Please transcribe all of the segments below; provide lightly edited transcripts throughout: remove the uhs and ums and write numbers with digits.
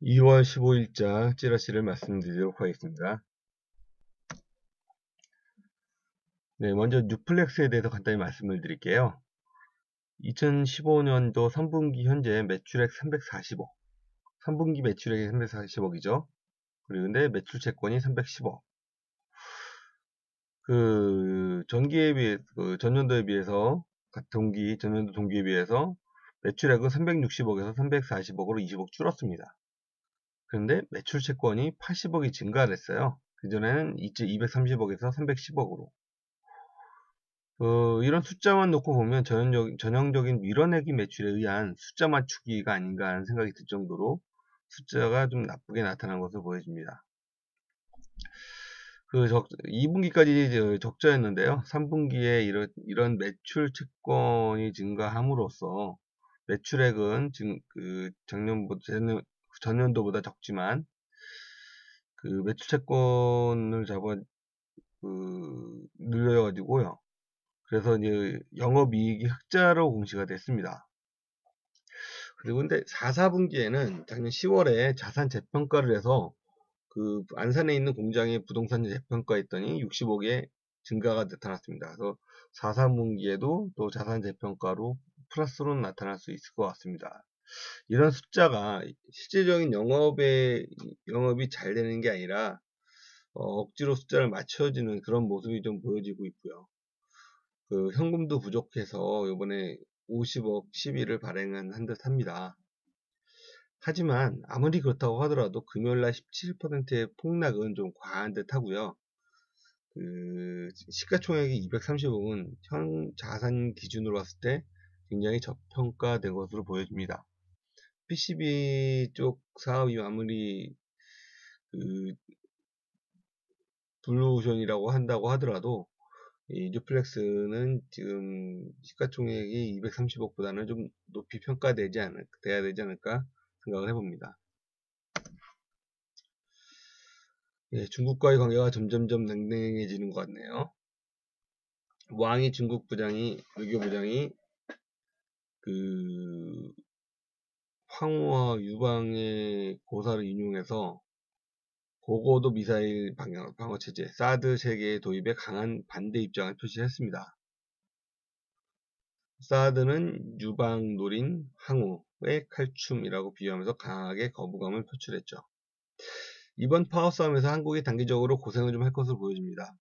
2월 15일자 찌라시를 말씀드리도록 하겠습니다. 네, 먼저 뉴플렉스에 대해서 간단히 말씀을 드릴게요. 2015년도 3분기 현재 매출액 340억, 3분기 매출액이 340억이죠. 그리고 근데 매출 채권이 310억. 전기에 비해, 전년도에 비해서, 전년도 동기에 비해서 매출액은 360억에서 340억으로 20억 줄었습니다. 그런데 매출 채권이 80억이 증가를 했어요. 그전에는 230억에서 310억으로. 이런 숫자만 놓고 보면 전형적인 밀어내기 매출에 의한 숫자 맞추기가 아닌가 하는 생각이 들 정도로 숫자가 좀 나쁘게 나타난 것으로 보여집니다. 2분기까지 적자였는데요. 3분기에 이런 매출 채권이 증가함으로써 매출액은 전년도보다 적지만 매출 채권을 늘려가지고요. 그래서 이제 영업이익이 흑자로 공시가 됐습니다. 그리고 근데 4, 4분기에는 작년 10월에 자산 재평가를 해서 안산에 있는 공장의 부동산 재평가했더니 60억의 증가가 나타났습니다. 그래서 4, 3분기에도 또 자산 재평가로 플러스로 나타날 수 있을 것 같습니다. 이런 숫자가 실질적인 영업이 잘 되는 게 아니라 억지로 숫자를 맞춰지는 그런 모습이 좀 보여지고 있고요. 현금도 부족해서 이번에 50억 시비를 발행한 듯 합니다. 하지만 아무리 그렇다고 하더라도 금요일날 17%의 폭락은 좀 과한 듯 하고요. 시가총액이 230억은 현 자산 기준으로 봤을 때 굉장히 저평가된 것으로 보여집니다. PCB 쪽 사업이 아무리 블루오션이라고 한다고 하더라도 이 뉴플렉스는 지금 시가총액이 230억보다는 좀 높이 평가돼야 되지 않을까 생각을 해봅니다. 예, 중국과의 관계가 점점점 냉랭해지는 것 같네요. 왕이 중국 외교부장이 황후와 유방의 고사를 인용해서 고고도 미사일 방어 체제 사드 체계 도입에 강한 반대 입장을 표시했습니다. 사드는 유방 노린 항우의 칼춤이라고 비유하면서 강하게 거부감을 표출했죠. 이번 파워 싸움에서 한국이 단기적으로 고생을 좀 할 것으로 보여집니다.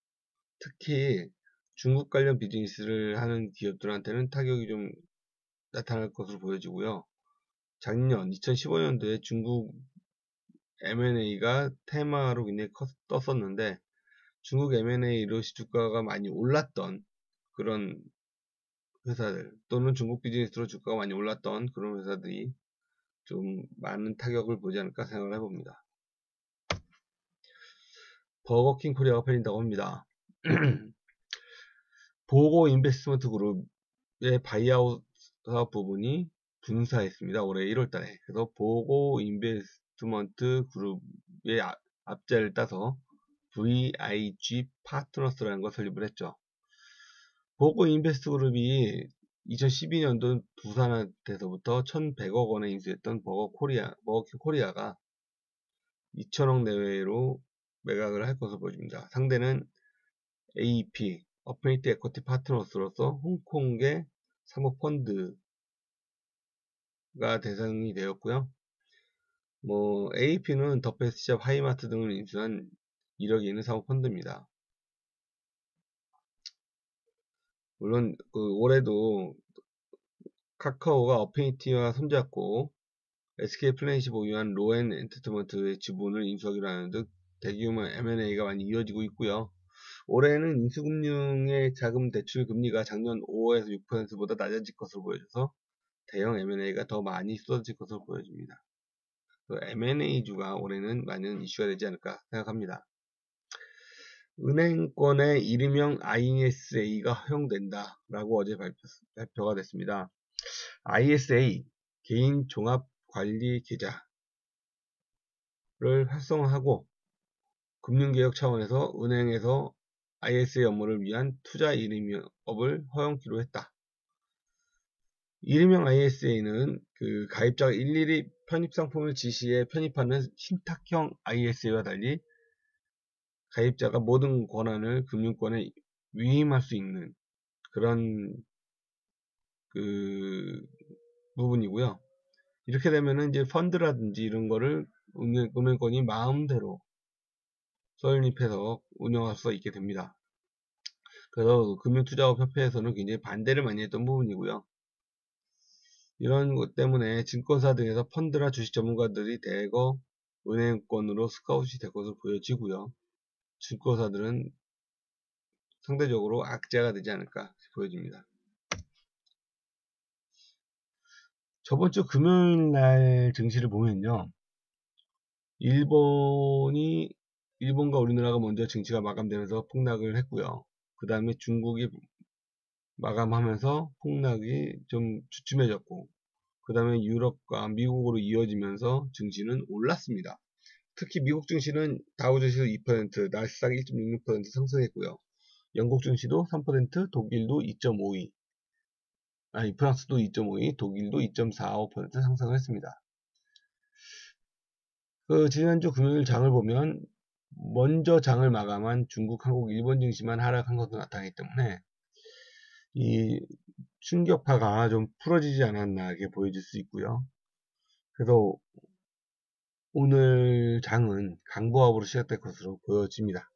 특히 중국 관련 비즈니스를 하는 기업들한테는 타격이 좀 나타날 것으로 보여지고요. 작년 2015년도에 중국 M&A가 테마로 굉장히 떴었는데 중국 M&A로 주가가 많이 올랐던 그런 회사들 또는 중국 비즈니스로 주가가 많이 올랐던 그런 회사들이 좀 많은 타격을 보지 않을까 생각을 해봅니다. 버거킹 코리아가 팔린다고 합니다. 보고 인베스트먼트 그룹의 바이아웃 사업 부분이 분사했습니다. 올해 1월달에. 그래서 보고 인베스트먼트 그룹의 앞자를 따서 VIG 파트너스라는 걸 설립을 했죠. 보고 인베스트 그룹이 2012년도 부산한테서부터 1,100억 원에 인수했던 버거킹 코리아가 2천억 내외로 매각을 할 것으로 보여집니다. 상대는 AEP, 어페니티 에쿼티 파트너스로서 홍콩계 사모펀드가 대상이 되었고요. AEP는 더 베스트샵, 하이마트 등을 인수한 이력이 있는 사모펀드입니다. 물론 올해도 카카오가 어페니티와 손잡고 SK 플래닛이 보유한 로엔 엔터테인먼트의 지분을 인수하기로 하는 등 대규모 M&A가 많이 이어지고 있고요. 올해는 인수금융의 자금 대출 금리가 작년 5에서 6%보다 낮아질 것으로 보여져서 대형 M&A가 더 많이 쏟아질 것으로 보여집니다. M&A주가 올해는 많은 이슈가 되지 않을까 생각합니다. 은행권의 일명 ISA가 허용된다 라고 어제 발표가 됐습니다. ISA, 개인 종합 관리 계좌를 활성화하고 금융개혁 차원에서 은행에서 ISA 업무를 위한 투자 일임업을 허용키로 했다. 일명 ISA는 가입자가 일일이 편입 상품을 지시해 편입하는 신탁형 ISA와 달리 가입자가 모든 권한을 금융권에 위임할 수 있는 그런 그 부분이고요. 이렇게 되면은 이제 펀드라든지 이런 거를 금융권이 마음대로 설립해서 운영할 수 있게 됩니다. 그래서 금융투자업협회에서는 굉장히 반대를 많이 했던 부분이고요. 이런 것 때문에 증권사 등에서 펀드나 주식 전문가들이 대거 은행권으로 스카웃이 될 것으로 보여지고요. 증권사들은 상대적으로 악재가 되지 않을까 보여집니다. 저번 주 금요일 날 증시를 보면요. 일본과 우리나라가 먼저 증시가 마감되면서 폭락을 했고요. 그 다음에 중국이 마감하면서 폭락이 좀 주춤해졌고, 그 다음에 유럽과 미국으로 이어지면서 증시는 올랐습니다. 특히 미국 증시는 다우 지수 2%, 나스닥 1.66% 상승했고요. 영국 증시도 3%, 독일도 2.52, 프랑스도 2.52, 독일도 2.45% 상승을 했습니다. 지난주 금요일 장을 보면 먼저 장을 마감한 중국, 한국, 일본 증시만 하락한 것으로 나타나기 때문에 이 충격파가 좀 풀어지지 않았나 이렇게 보여질 수 있고요. 그래서 오늘 장은 강보합으로 시작될 것으로 보여집니다.